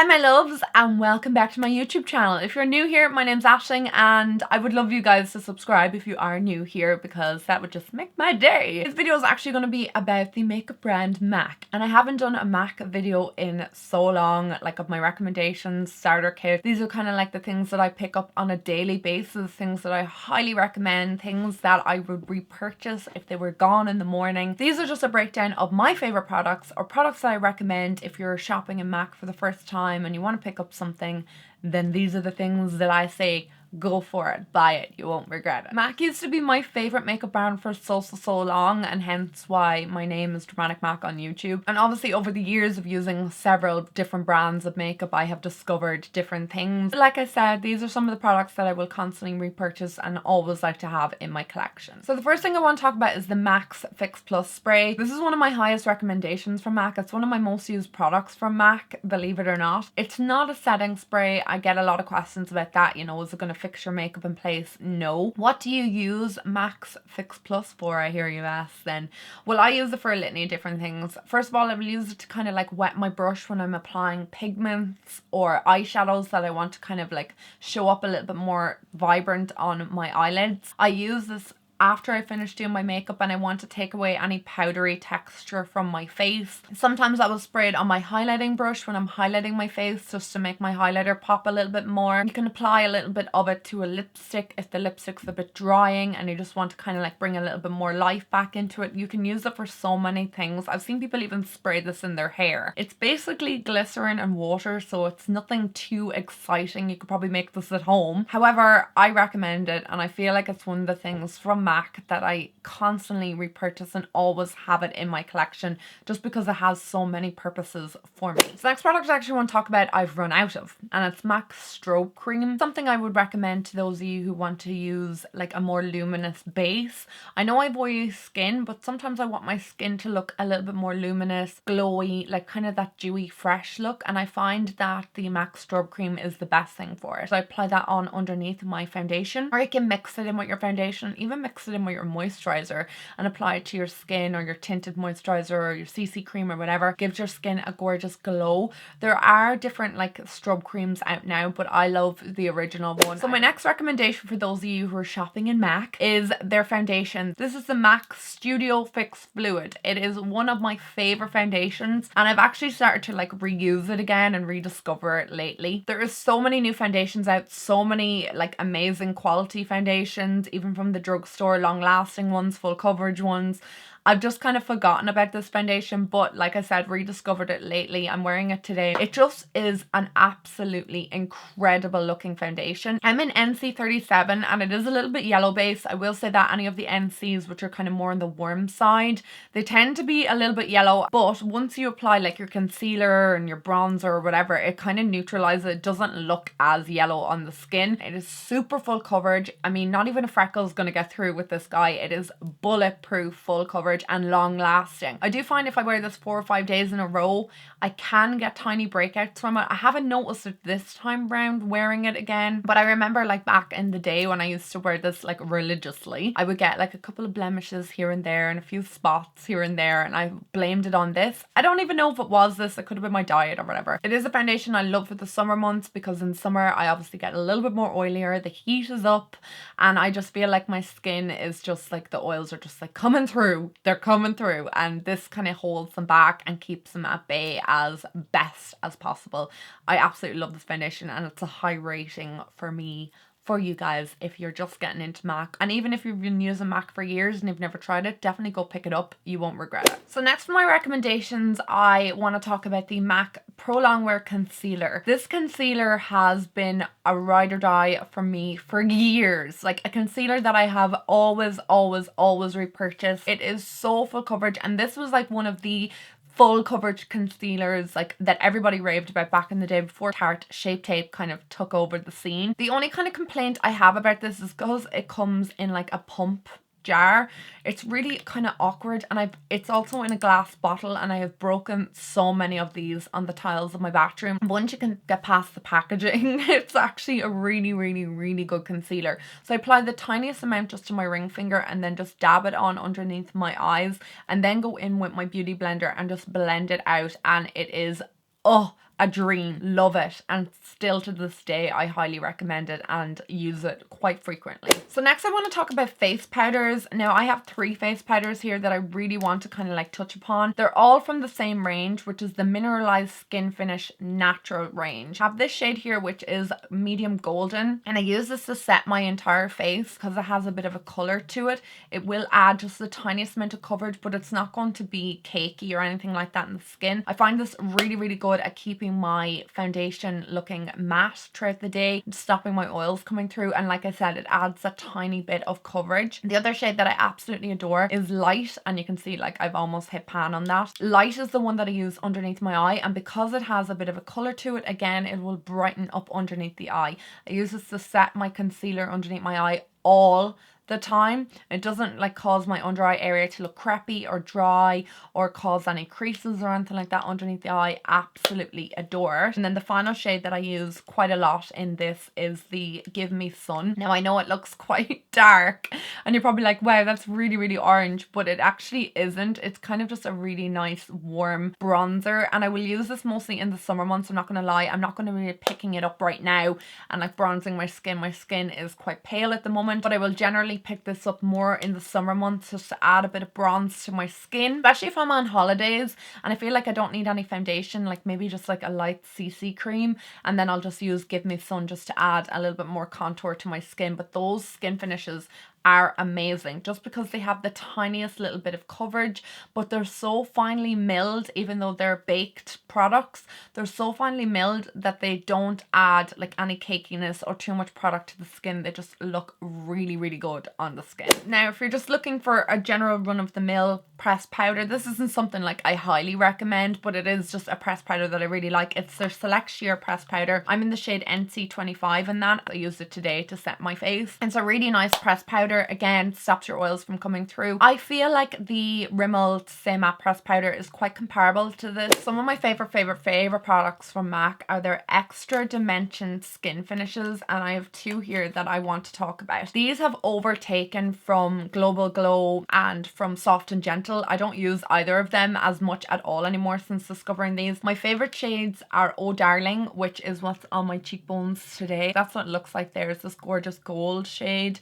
Hi my loves and welcome back to my YouTube channel. If you're new here, my name's Aisling and I would love you guys to subscribe if you are new here because that would just make my day. This video is actually going to be about the makeup brand MAC, and I haven't done a MAC video in so long, like of my recommendations, starter kit. These are kind of like the things that I pick up on a daily basis, things that I highly recommend, things that I would repurchase if they were gone in the morning. These are just a breakdown of my favorite products or products that I recommend if you're shopping in MAC for the first time and you want to pick up something. Then these are the things that I say, go for it, buy it, you won't regret it. MAC used to be my favorite makeup brand for so long, and hence why my name is Dramaticmac on YouTube. And obviously over the years of using several different brands of makeup, I have discovered different things. Like I said, these are some of the products that I will constantly repurchase and always like to have in my collection. So the first thing I want to talk about is the MAC's Fix Plus spray. This is one of my highest recommendations from MAC. It's one of my most used products from MAC, believe it or not. It's not a setting spray. I get a lot of questions about that, you know, is it going to fix your makeup in place? No. What do you use MAC's Fix Plus for, I hear you ask then? Well, I use it for a litany of different things. First of all, I will use it to kind of like wet my brush when I'm applying pigments or eyeshadows that I want to kind of like show up a little bit more vibrant on my eyelids. I use this after I finish doing my makeup and I want to take away any powdery texture from my face. Sometimes I will spray it on my highlighting brush when I'm highlighting my face just to make my highlighter pop a little bit more. You can apply a little bit of it to a lipstick if the lipstick's a bit drying and you just want to kind of like bring a little bit more life back into it. You can use it for so many things. I've seen people even spray this in their hair. It's basically glycerin and water, so it's nothing too exciting. You could probably make this at home. However, I recommend it and I feel like it's one of the things from MAC that I constantly repurchase and always have it in my collection just because it has so many purposes for me. So the next product I actually want to talk about I've run out of, and it's MAC Strobe Cream. Something I would recommend to those of you who want to use like a more luminous base. I know I have oily skin, but sometimes I want my skin to look a little bit more luminous, glowy, like kind of that dewy fresh look, and I find that the MAC Strobe Cream is the best thing for it. So I apply that on underneath my foundation, or you can mix it in with your foundation, even mix it in with your moisturizer and apply it to your skin, or your tinted moisturizer or your CC cream or whatever. Gives your skin a gorgeous glow. There are different like strobe creams out now, but I love the original one. So my next recommendation for those of you who are shopping in MAC is their foundation. This is the MAC Studio Fix Fluid. It is one of my favorite foundations and I've actually started to like reuse it again and rediscover it lately. There is so many new foundations out, so many like amazing quality foundations, even from the drugstore, long lasting ones, full coverage ones. I've just kind of forgotten about this foundation, but like I said, rediscovered it lately. I'm wearing it today. It just is an absolutely incredible looking foundation. I'm in NC37 and it is a little bit yellow based. I will say that any of the NCs, which are kind of more on the warm side, they tend to be a little bit yellow, but once you apply like your concealer and your bronzer or whatever, it kind of neutralizes it. It doesn't look as yellow on the skin. It is super full coverage. I mean, not even a freckle is going to get through with this guy. It is bulletproof, full coverage and long lasting. I do find if I wear this 4 or 5 days in a row, I can get tiny breakouts from it. I haven't noticed it this time round wearing it again, but I remember like back in the day when I used to wear this like religiously, I would get like a couple of blemishes here and there and a few spots here and there, and I blamed it on this. I don't even know if it was this. It could have been my diet or whatever. It is a foundation I love for the summer months because in summer I obviously get a little bit more oilier, the heat is up, and I just feel like my skin is just like the oils are just like coming through. They're coming through, and this kind of holds them back and keeps them at bay as best as possible. I absolutely love this foundation and it's a high rating for me, for you guys if you're just getting into MAC. And even if you've been using MAC for years and you've never tried it, definitely go pick it up. You won't regret it. So next for my recommendations, I want to talk about the MAC Pro Longwear Concealer. This concealer has been a ride or die for me for years. Like a concealer that I have always repurchased. It is so full coverage, and this was like one of the full coverage concealers like that everybody raved about back in the day before Tarte Shape Tape kind of took over the scene. The only kind of complaint I have about this is because it comes in like a pump jar. It's really kind of awkward, and it's also in a glass bottle, and I have broken so many of these on the tiles of my bathroom. Once you can get past the packaging, it's actually a really good concealer. So I apply the tiniest amount just to my ring finger and then just dab it on underneath my eyes and then go in with my beauty blender and just blend it out, and it is, oh, a dream. Love it. And still to this day, I highly recommend it and use it quite frequently. So next I want to talk about face powders. Now I have 3 face powders here that I really want to kind of like touch upon. They're all from the same range, which is the Mineralized Skin Finish Natural range. I have this shade here, which is medium golden, and I use this to set my entire face because it has a bit of a color to it. It will add just the tiniest amount of coverage, but it's not going to be cakey or anything like that in the skin. I find this really, really good at keeping my foundation looking matte throughout the day, stopping my oils coming through, and like I said, it adds a tiny bit of coverage. The other shade that I absolutely adore is Light, and you can see like I've almost hit pan on that. Light is the one that I use underneath my eye, and because it has a bit of a color to it, again, it will brighten up underneath the eye. I use this to set my concealer underneath my eye all the time. It doesn't like cause my under eye area to look crepey or dry or cause any creases or anything like that underneath the eye. Absolutely adore it. And then the final shade that I use quite a lot in this is the Give Me Sun. Now I know it looks quite dark and you're probably like, wow, that's really, really orange, but it actually isn't. It's kind of just a really nice warm bronzer, and I will use this mostly in the summer months. I'm not gonna lie, I'm not gonna be picking it up right now and like bronzing my skin. My skin is quite pale at the moment, but I will generally pick this up more in the summer months just to add a bit of bronze to my skin, especially if I'm on holidays and I feel like I don't need any foundation, like maybe just like a light CC cream, and then I'll just use Give Me Sun just to add a little bit more contour to my skin. But those skin finishes are amazing just because they have the tiniest little bit of coverage, but they're so finely milled. Even though they're baked products, they're so finely milled that they don't add like any cakiness or too much product to the skin. They just look really, really good on the skin. Now if you're just looking for a general run-of-the-mill pressed powder, this isn't something like I highly recommend, but it is just a pressed powder that I really like. It's their Select Sheer pressed powder. I'm in the shade NC25 in that. I used it today to set my face. It's a really nice pressed powder. Again, stops your oils from coming through. I feel like the Rimmel Stay Matte pressed powder is quite comparable to this. Some of my favorite products from MAC are their Extra Dimension skin finishes, and I have 2 here that I want to talk about. These have overtaken from Global Glow and from Soft and Gentle. I don't use either of them as much at all anymore since discovering these. My favorite shades are Oh Darling, which is what's on my cheekbones today. That's what it looks like. There's this gorgeous gold shade.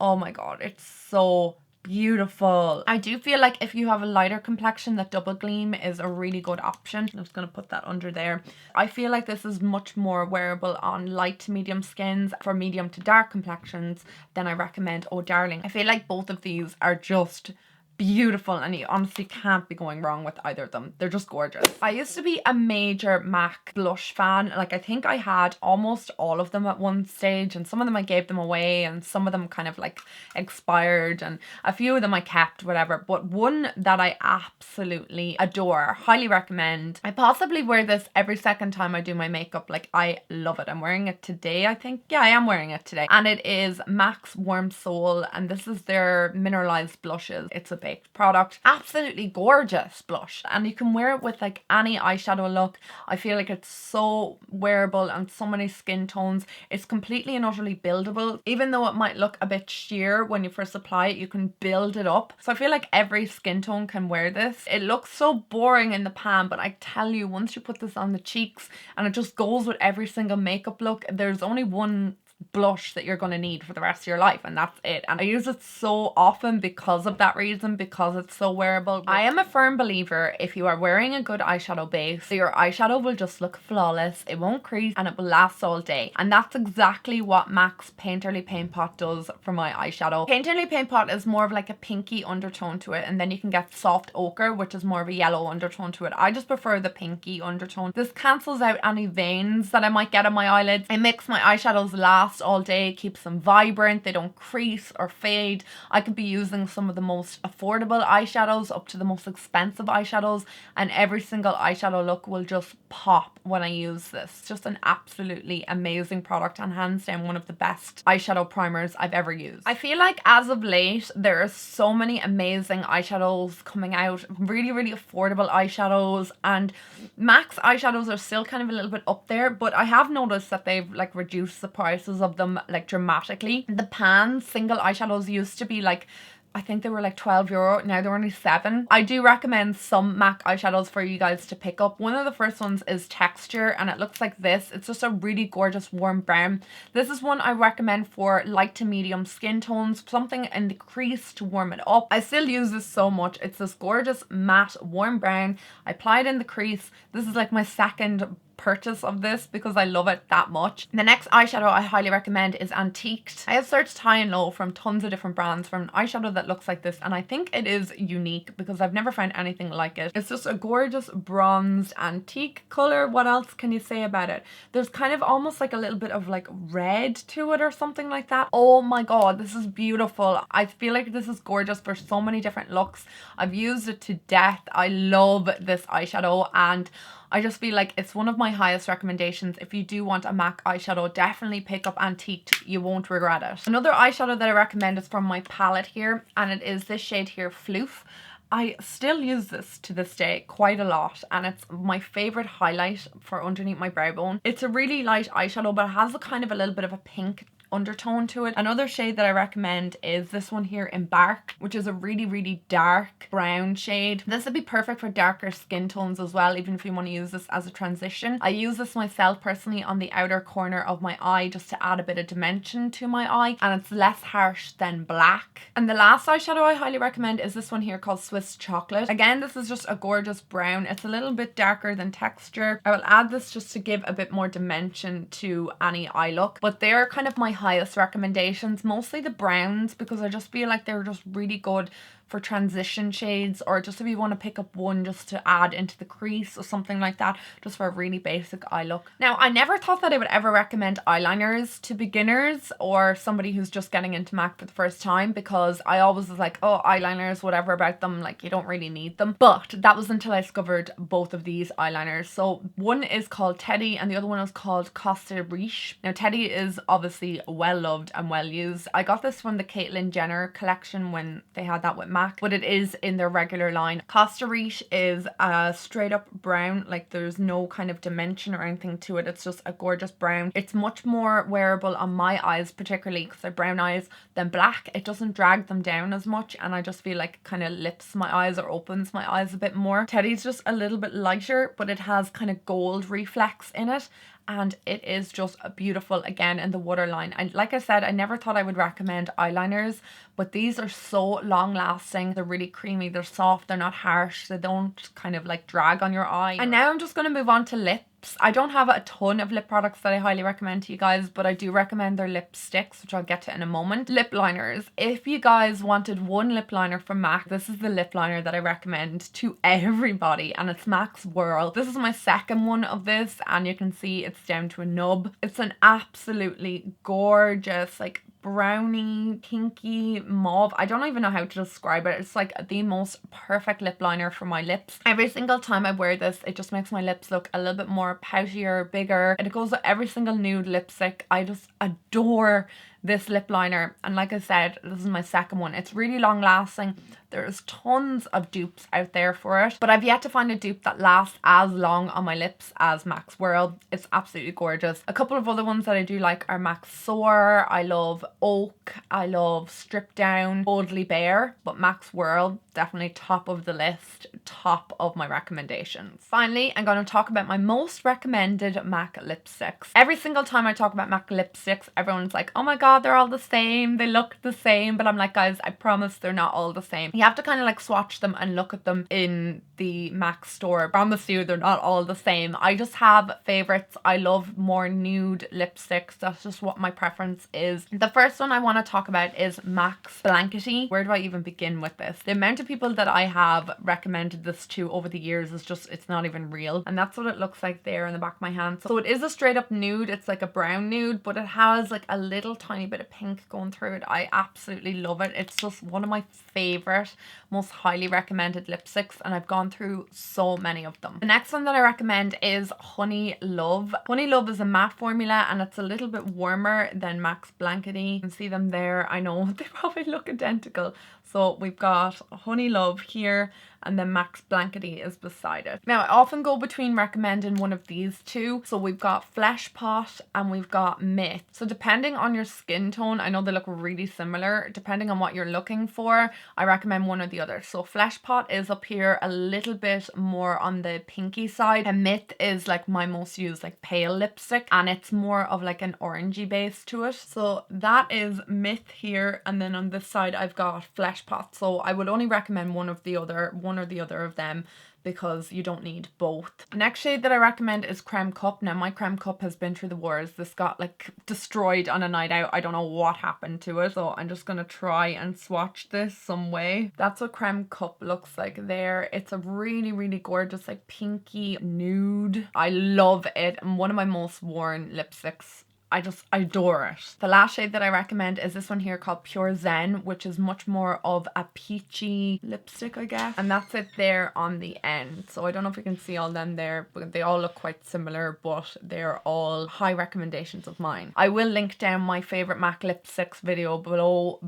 Oh my god, it's so beautiful. I do feel like if you have a lighter complexion, that Double Gleam is a really good option. I'm just going to put that under there. I feel like this is much more wearable on light to medium skins. For medium to dark complexions, then I recommend Oh Darling. I feel like both of these are just beautiful, and you honestly can't be going wrong with either of them. They're just gorgeous. I used to be a major MAC blush fan. Like I think I had almost all of them at one stage, and some of them I gave them away and some of them kind of like expired, and a few of them I kept, whatever. But one that I absolutely adore, highly recommend. I possibly wear this every second time I do my makeup. Like I love it. I'm wearing it today, I think. Yeah, I am wearing it today. And it is MAC's Warm Soul, and this is their mineralized blushes. It's a baked product. Absolutely gorgeous blush, and you can wear it with like any eyeshadow look. I feel like it's so wearable and so many skin tones. It's completely and utterly buildable. Even though it might look a bit sheer when you first apply it, you can build it up. So I feel like every skin tone can wear this. It looks so boring in the pan, but I tell you, once you put this on the cheeks, and it just goes with every single makeup look. There's only one blush that you're going to need for the rest of your life, and that's it. And I use it so often because of that reason, because it's so wearable. I am a firm believer if you are wearing a good eyeshadow base, your eyeshadow will just look flawless, it won't crease, and it will last all day. And that's exactly what MAC's Painterly Paint Pot does for my eyeshadow. Painterly Paint Pot is more of like a pinky undertone to it, and then you can get Soft Ochre, which is more of a yellow undertone to it. I just prefer the pinky undertone. This cancels out any veins that I might get on my eyelids. It makes my eyeshadows last all day, keeps them vibrant, they don't crease or fade. I could be using some of the most affordable eyeshadows up to the most expensive eyeshadows, and every single eyeshadow look will just pop when I use this. Just an absolutely amazing product, and hands down one of the best eyeshadow primers I've ever used. I feel like as of late there are so many amazing eyeshadows coming out, really, really affordable eyeshadows, and MAC's eyeshadows are still kind of a little bit up there, but I have noticed that they've like reduced the prices of them like dramatically. The pan single eyeshadows used to be like I think they were like €12. Now they're only £7. I do recommend some MAC eyeshadows for you guys to pick up. One of the first ones is Texture, and it looks like this. It's just a really gorgeous warm brown. This is one I recommend for light to medium skin tones, something in the crease to warm it up. I still use this so much. It's this gorgeous matte warm brown. I apply it in the crease. This is like my second purchase of this because I love it that much. The next eyeshadow I highly recommend is Antiqued. I have searched high and low from tons of different brands for an eyeshadow that looks like this, and I think it is unique because I've never found anything like it. It's just a gorgeous bronzed antique color. What else can you say about it? There's kind of almost like a little bit of like red to it or something like that. Oh my god, this is beautiful. I feel like this is gorgeous for so many different looks. I've used it to death. I love this eyeshadow, and I just feel like it's one of my highest recommendations. If you do want a MAC eyeshadow, definitely pick up Antiqued. You won't regret it. Another eyeshadow that I recommend is from my palette here, and it is this shade here, Phloof. I still use this to this day quite a lot, and it's my favorite highlight for underneath my brow bone. It's a really light eyeshadow, but it has a kind of a little bit of a pink undertone to it. Another shade that I recommend is this one here, Embark, which is a really dark brown shade. This would be perfect for darker skin tones as well, even if you want to use this as a transition. I use this myself personally on the outer corner of my eye just to add a bit of dimension to my eye, and it's less harsh than black. And the last eyeshadow I highly recommend is this one here called Swiss Chocolate. Again, this is just a gorgeous brown. It's a little bit darker than Texture. I will add this just to give a bit more dimension to any eye look, but they're kind of my highest recommendations, mostly the browns, because I just feel like they're just really good for transition shades, or just if you want to pick up one just to add into the crease or something like that, just for a really basic eye look. Now, I never thought that I would ever recommend eyeliners to beginners or somebody who's just getting into MAC for the first time, because I always was like, oh, eyeliners, whatever about them, like you don't really need them. But that was until I discovered both of these eyeliners. So one is called Teddy and the other one is called Costa Riche. Now Teddy is obviously well loved and well used. I got this from the Caitlyn Jenner collection when they had that with MAC, but it is in their regular line. Costa Riche is a straight up brown, like there's no kind of dimension or anything to it. It's just a gorgeous brown. It's much more wearable on my eyes, particularly because I have brown eyes, than black. It doesn't drag them down as much, and I just feel like it kind of lifts my eyes or opens my eyes a bit more. Teddy's just a little bit lighter, but it has kind of gold reflex in it, and it is just beautiful again in the waterline. And like I said, I never thought I would recommend eyeliners, but these are so long lasting. They're really creamy, they're soft, they're not harsh, they don't kind of like drag on your eye. And now I'm just going to move on to lips. I don't have a ton of lip products that I highly recommend to you guys, but I do recommend their lipsticks, which I'll get to in a moment. Lip liners. If you guys wanted one lip liner from MAC, this is the lip liner that I recommend to everybody, and it's MAC's Whirl. This is my second one of this, and you can see it's down to a nub. It's an absolutely gorgeous, like brownie, pinky mauve. I don't even know how to describe it. It's like the most perfect lip liner for my lips. Every single time I wear this, it just makes my lips look a little bit more poutier, bigger, and it goes with every single nude lipstick. I just adore this lip liner, and like I said, this is my second one. It's really long lasting. There's tons of dupes out there for it, but I've yet to find a dupe that lasts as long on my lips as MAC's Whirl. It's absolutely gorgeous. A couple of other ones that I do like are MAC's Soar. I love Oak. I love Strip Down, Boldly Bare, but MAC's Whirl, definitely top of the list, top of my recommendations. Finally, I'm going to talk about my most recommended MAC lipsticks. Every single time I talk about MAC lipsticks, everyone's like, oh my god, they're all the same, they look the same, but I'm like, guys, I promise they're not all the same. You have to kind of like swatch them and look at them in the MAC store. I promise you, they're not all the same. I just have favorites. I love more nude lipsticks. That's just what my preference is. The first one I want to talk about is MAC's Blankety. Where do I even begin with this? The amount of people that I have recommended this to over the years is just, it's not even real. And that's what it looks like there in the back of my hand. So it is a straight up nude. It's like a brown nude, but it has like a little tiny bit of pink going through it. I absolutely love it. It's just one of my favorite, most highly recommended lipsticks, and I've gone through so many of them. The next one that I recommend is Honey Love. Honey Love is a matte formula, and it's a little bit warmer than MAC's Blankety. You can see them there. I know they probably look identical. So we've got Honey Love here, and then MAC's Blankety is beside it. Now I often go between recommending one of these two. So we've got Flesh Pot and we've got Myth. So depending on your skin tone, I know they look really similar. Depending on what you're looking for, I recommend one or the other. So Flesh Pot is up here a little bit more on the pinky side, and Myth is like my most used like pale lipstick, and it's more of like an orangey base to it. So that is Myth here, and then on this side I've got Flesh Pot. So I would only recommend one or the other of them, because you don't need both. Next shade that I recommend is Creme Cup. Now my Creme Cup has been through the wars. This got like destroyed on a night out. I don't know what happened to it, so I'm just gonna try and swatch this some way. That's what Creme Cup looks like there. It's a really, really gorgeous like pinky nude. I love it, and one of my most worn lipsticks. I just adore it. The last shade that I recommend is this one here called Pure Zen, which is much more of a peachy lipstick, I guess. And that's it there on the end. So I don't know if you can see all them there, but they all look quite similar, but they're all high recommendations of mine. I will link down my favorite MAC lipsticks video below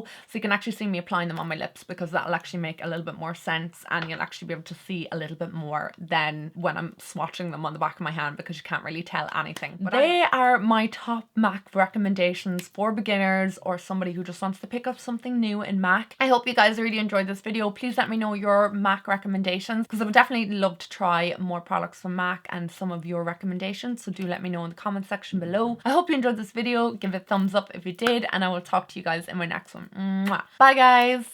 so you can actually see me applying them on my lips, because that'll actually make a little bit more sense, and you'll actually be able to see a little bit more than when I'm swatching them on the back of my hand, because you can't really tell anything. But they are my top MAC recommendations for beginners or somebody who just wants to pick up something new in MAC. I hope you guys really enjoyed this video. Please let me know your MAC recommendations, because I would definitely love to try more products from MAC and some of your recommendations, so do let me know in the comment section below. I hope you enjoyed this video. Give it a thumbs up if you did, and I will talk to you guys in my next one. Mwah. Bye guys!